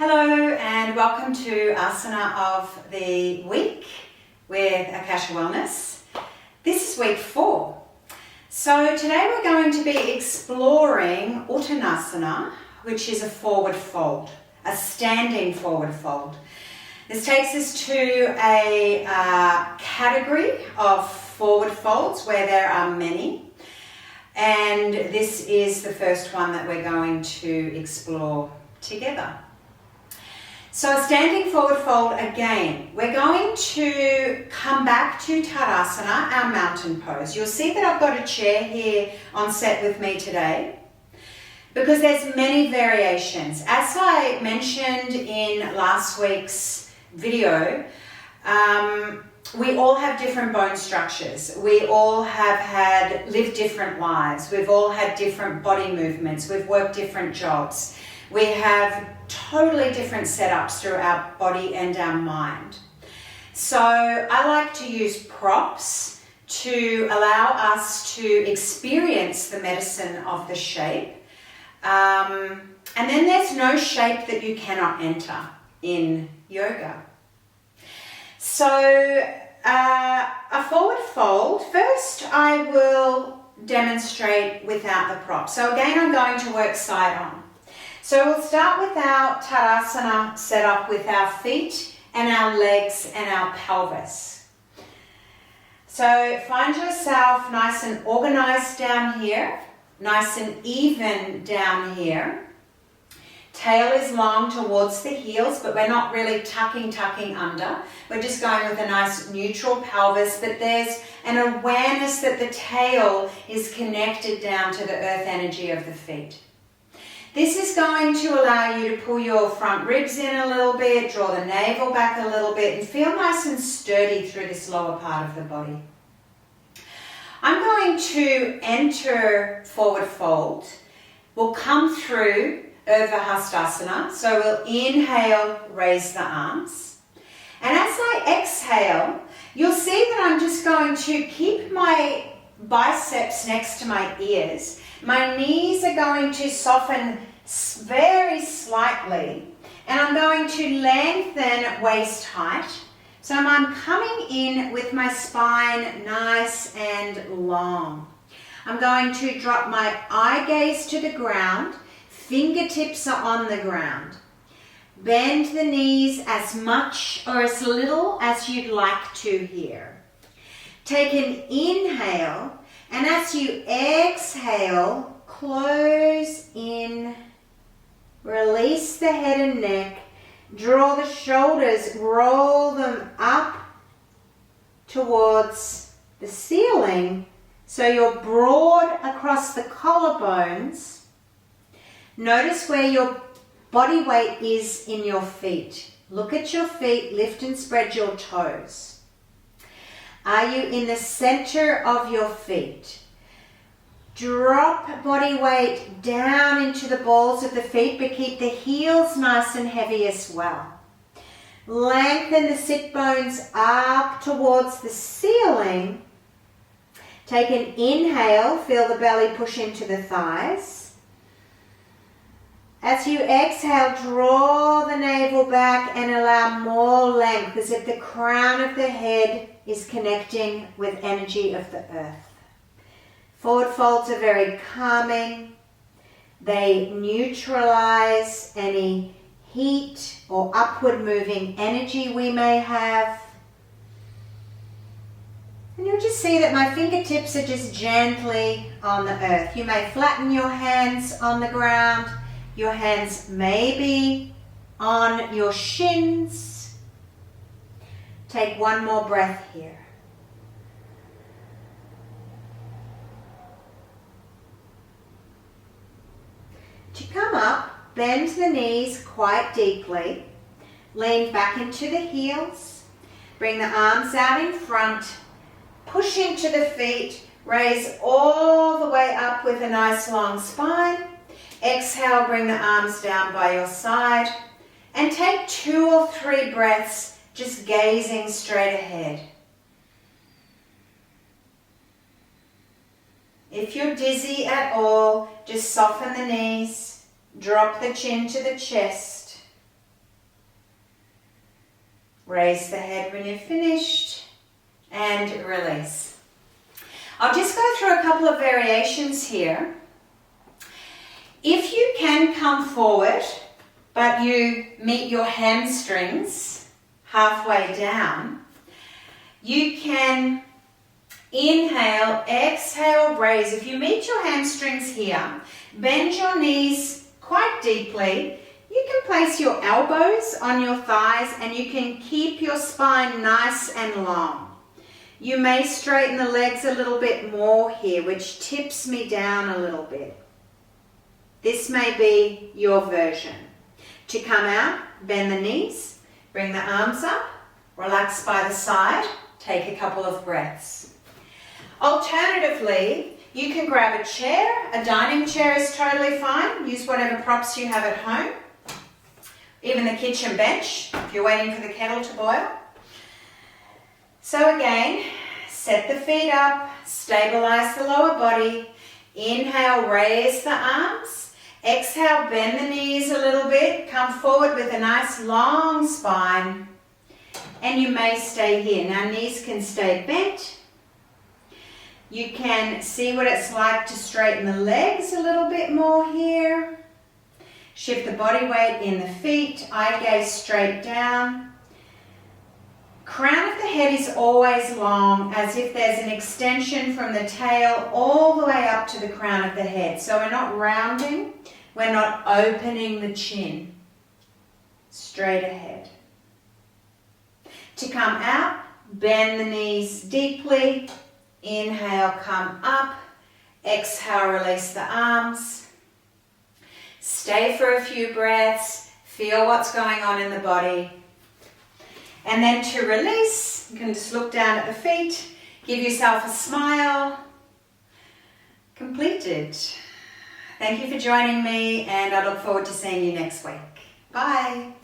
Hello and welcome to Asana of the Week with Akasha Wellness. This is week 4. So today we're going to be exploring Uttanasana, which is a forward fold, a standing forward fold. This takes us to a category of forward folds where there are many. And this is the first one that we're going to explore together. So a standing forward fold again. We're going to come back to Tadasana, our mountain pose. You'll see that I've got a chair here on set with me today because there's many variations. As I mentioned in last week's video, we all have different bone structures. We all have lived different lives. We've all had different body movements. We've worked different jobs. We have totally different setups through our body and our mind. So I like to use props to allow us to experience the medicine of the shape. And then there's no shape that you cannot enter in yoga. So a forward fold, first I will demonstrate without the prop. So again, I'm going to work side on. So we'll start with our Tadasana setup with our feet and our legs and our pelvis. So find yourself nice and organized down here, nice and even down here. Tail is long towards the heels, but we're not really tucking under. We're just going with a nice neutral pelvis, but there's an awareness that the tail is connected down to the earth energy of the feet. This is going to allow you to pull your front ribs in a little bit, draw the navel back a little bit, and feel nice and sturdy through this lower part of the body. I'm going to enter forward fold. We'll come through Urdhva Hastasana. So we'll inhale, raise the arms. And as I exhale, you'll see that I'm just going to keep my biceps next to my ears. My knees are going to soften very slightly, and I'm going to lengthen waist height. So I'm coming in with my spine nice and long. I'm going to drop my eye gaze to the ground. Fingertips are on the ground. Bend the knees as much or as little as you'd like to here. Take an inhale. And as you exhale, close in, release the head and neck, draw the shoulders, roll them up towards the ceiling so you're broad across the collarbones. Notice where your body weight is in your feet. Look at your feet, lift and spread your toes. Are you in the center of your feet? Drop body weight down into the balls of the feet, but keep the heels nice and heavy as well. Lengthen the sit bones up towards the ceiling. Take an inhale, feel the belly push into the thighs. As you exhale, draw the navel back and allow more length as if the crown of the head is connecting with energy of the earth. Forward folds are very calming. They neutralize any heat or upward moving energy we may have. And you'll just see that my fingertips are just gently on the earth. You may flatten your hands on the ground. Your hands may be on your shins. Take one more breath here. To come up, bend the knees quite deeply. Lean back into the heels. Bring the arms out in front. Push into the feet. Raise all the way up with a nice long spine. Exhale, bring the arms down by your side. And take 2 or 3 breaths just gazing straight ahead. If you're dizzy at all, just soften the knees, drop the chin to the chest. Raise the head when you're finished and release. I'll just go through a couple of variations here. If you can come forward, but you meet your hamstrings halfway down, you can inhale, exhale, raise. If you meet your hamstrings here, bend your knees quite deeply. You can place your elbows on your thighs and you can keep your spine nice and long. You may straighten the legs a little bit more here, which tips me down a little bit. This may be your version. To come out, bend the knees, bring the arms up, relax by the side, take a couple of breaths. Alternatively, you can grab a chair. A dining chair is totally fine. Use whatever props you have at home. Even the kitchen bench, if you're waiting for the kettle to boil. So again, set the feet up, stabilize the lower body. Inhale, raise the arms. Exhale, bend the knees a little bit. Come forward with a nice long spine. And you may stay here. Now knees can stay bent. You can see what it's like to straighten the legs a little bit more here. Shift the body weight in the feet, eye gaze straight down. Crown of the head is always long, as if there's an extension from the tail all the way up to the crown of the head. So we're not rounding, we're not opening the chin. Straight ahead. To come out, bend the knees deeply. Inhale, come up. Exhale, release the arms. Stay for a few breaths, feel what's going on in the body. And then to release, you can just look down at the feet, give yourself a smile. Completed. Thank you for joining me, and I look forward to seeing you next week. Bye.